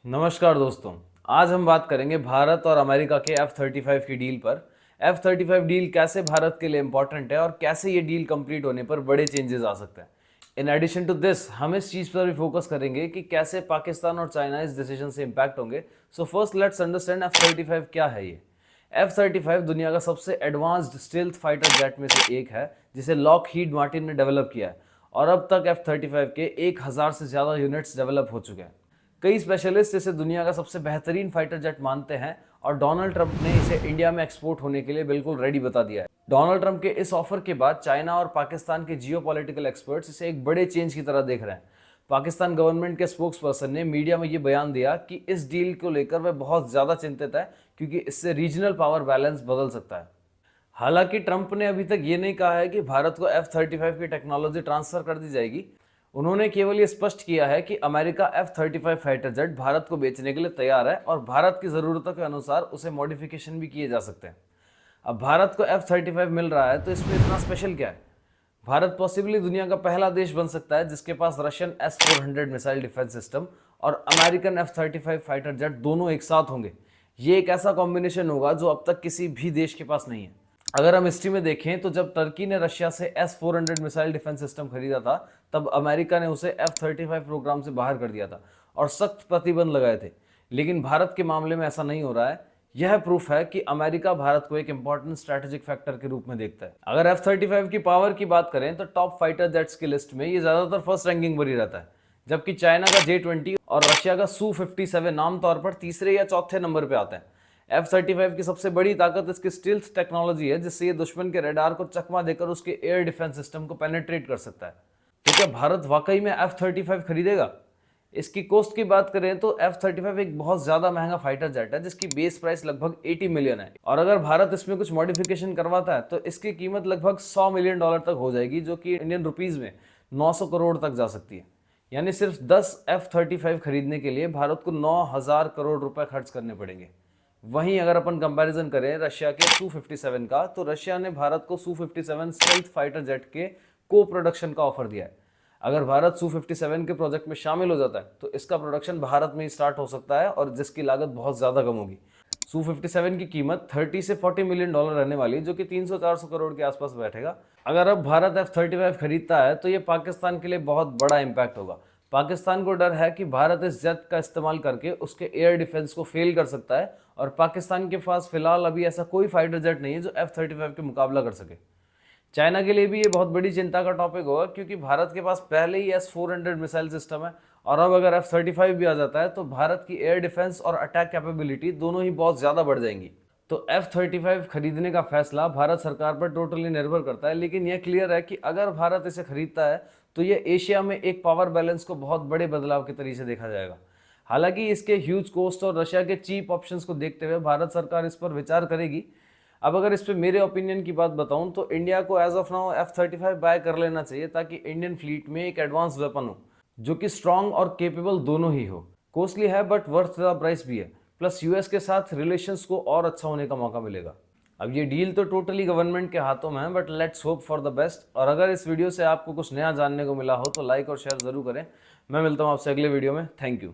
नमस्कार दोस्तों। आज हम बात करेंगे भारत और अमेरिका के F-35 की डील पर। F-35 डील कैसे भारत के लिए इंपॉर्टेंट है और कैसे ये डील कंप्लीट होने पर बड़े चेंजेस आ सकते हैं। इन एडिशन टू दिस हम इस चीज़ पर भी फोकस करेंगे कि कैसे पाकिस्तान और चाइना इस डिसीजन से इम्पैक्ट होंगे। So first let's understand F-35 क्या है ये। F-35 दुनिया का सबसे एडवांस्ड स्टेल्थ फाइटर जेट में से एक है जिसे लॉकहीड मार्टिन ने डेवलप किया है और अब तक F-35 के 1000 से ज़्यादा यूनिट्स डेवलप हो चुके हैं। कई स्पेशलिस्ट इसे दुनिया का सबसे बेहतरीन फाइटर जेट मानते हैं और डोनाल्ड ट्रंप ने इसे इंडिया में एक्सपोर्ट होने के लिए बिल्कुल रेडी बता दिया है। डोनाल्ड ट्रंप के इस ऑफर के बाद चाइना और पाकिस्तान के जियोपॉलिटिकल एक्सपर्ट्स इसे एक बड़े चेंज की तरह देख रहे हैं। पाकिस्तान गवर्नमेंट के स्पोक्स पर्सन ने मीडिया में ये बयान दिया कि इस डील को लेकर वह बहुत ज़्यादा चिंतित है क्योंकि इससे रीजनल पावर बैलेंस बदल सकता है। हालांकि ट्रंप ने अभी तक ये नहीं कहा है कि भारत को F-35 की टेक्नोलॉजी ट्रांसफर कर दी जाएगी। उन्होंने केवल ये स्पष्ट किया है कि America F-35 fighter jet Bharat को बेचने के लिए तैयार है और भारत की ज़रूरतों के अनुसार उसे मॉडिफिकेशन भी किए जा सकते हैं। अब भारत को F-35 मिल रहा है तो इसमें इतना स्पेशल क्या है? भारत पॉसिबली दुनिया का पहला देश बन सकता है जिसके पास Russian S-400 missile defence system और अमेरिकन F-35 फाइटर जेट दोनों एक साथ होंगे। ये एक ऐसा कॉम्बिनेशन होगा जो अब तक किसी भी देश के पास नहीं है। अगर हम हिस्ट्री में देखें तो जब टर्की ने रशिया से S-400 मिसाइल डिफेंस सिस्टम खरीदा था तब अमेरिका ने उसे F-35 प्रोग्राम से बाहर कर दिया था और सख्त प्रतिबंध लगाए थे। लेकिन भारत के मामले में ऐसा नहीं हो रहा है। यह प्रूफ है कि अमेरिका भारत को एक इंपॉर्टेंट स्ट्रैटेजिक फैक्टर के रूप में देखता है। अगर F-35 की पावर की बात करें तो टॉप फाइटर जेट्स की लिस्ट में ये ज्यादातर फर्स्ट रैंकिंग पर ही रहता है, जबकि चाइना का J-20 और रशिया का Su-57 आमतौर पर तीसरे या चौथे नंबर पर आता है। F-35 की सबसे बड़ी ताकत इसकी स्टील्थ टेक्नोलॉजी है जिससे ये दुश्मन के रडार को चकमा देकर उसके एयर डिफेंस सिस्टम को पेनिट्रेट कर सकता है। तो क्या भारत वाकई में F-35 खरीदेगा? इसकी कॉस्ट की बात करें तो F-35 एक बहुत ज्यादा महंगा फाइटर जेट है जिसकी बेस प्राइस लगभग 80 मिलियन है और अगर भारत इसमें कुछ मॉडिफिकेशन करवाता है तो इसकी कीमत लगभग $100 मिलियन तक हो जाएगी, जो कि इंडियन रुपीज में 900 करोड़ तक जा सकती है। यानी सिर्फ 10 F-35 खरीदने के लिए भारत को 9,000 करोड़ रुपए खर्च करने पड़ेंगे। वहीं अगर अपन कंपैरिजन करें रशिया के Su-57 का, तो रशिया ने भारत को Su-57 स्टेल्थ फाइटर जेट के को प्रोडक्शन का ऑफर दिया है। अगर भारत Su-57 के प्रोजेक्ट में शामिल हो जाता है तो इसका प्रोडक्शन भारत में ही स्टार्ट हो सकता है और जिसकी लागत बहुत ज़्यादा कम होगी। Su-57 की कीमत 30 से 40 मिलियन डॉलर रहने वाली, जो कि 300-400 करोड़ के आसपास बैठेगा। अगर अब भारत F-35 खरीदता है तो ये पाकिस्तान के लिए बहुत बड़ा इम्पैक्ट होगा। पाकिस्तान को डर है कि भारत इस जेट का इस्तेमाल करके उसके एयर डिफेंस को फेल कर सकता है और पाकिस्तान के पास फिलहाल अभी ऐसा कोई फाइटर जेट नहीं है जो F-35 के मुकाबला कर सके। चाइना के लिए भी ये बहुत बड़ी चिंता का टॉपिक होगा क्योंकि भारत के पास पहले ही S-400 मिसाइल सिस्टम है और अब अगर F-35 भी आ जाता है तो भारत की एयर डिफेंस और अटैक कैपेबिलिटी दोनों ही बहुत ज़्यादा बढ़ जाएंगी। तो F-35 खरीदने का फैसला भारत सरकार पर टोटली निर्भर करता है, लेकिन यह क्लियर है कि अगर भारत इसे खरीदता है तो ये एशिया में एक पावर बैलेंस को बहुत बड़े बदलाव के तरीके से देखा जाएगा। हालांकि इसके ह्यूज कॉस्ट और रशिया के चीप ऑप्शंस को देखते हुए भारत सरकार इस पर विचार करेगी। अब अगर इस पर मेरे ओपिनियन की बात बताऊं तो इंडिया को as of now F-35 bye कर लेना चाहिए ताकि इंडियन फ्लीट में एक एडवांस वेपन हो जो कि स्ट्रांग और केपेबल दोनों ही हो। कॉस्टली है बट वर्थ द प्राइस भी है, प्लस यूएस के साथ रिलेशंस को और अच्छा होने का मौका मिलेगा। अब ये डील तो टोटली गवर्नमेंट के हाथों में है, but let's hope for the best. और अगर इस वीडियो से आपको कुछ नया जानने को मिला हो तो लाइक और शेयर ज़रूर करें। मैं मिलता हूँ आपसे अगले वीडियो में। Thank you.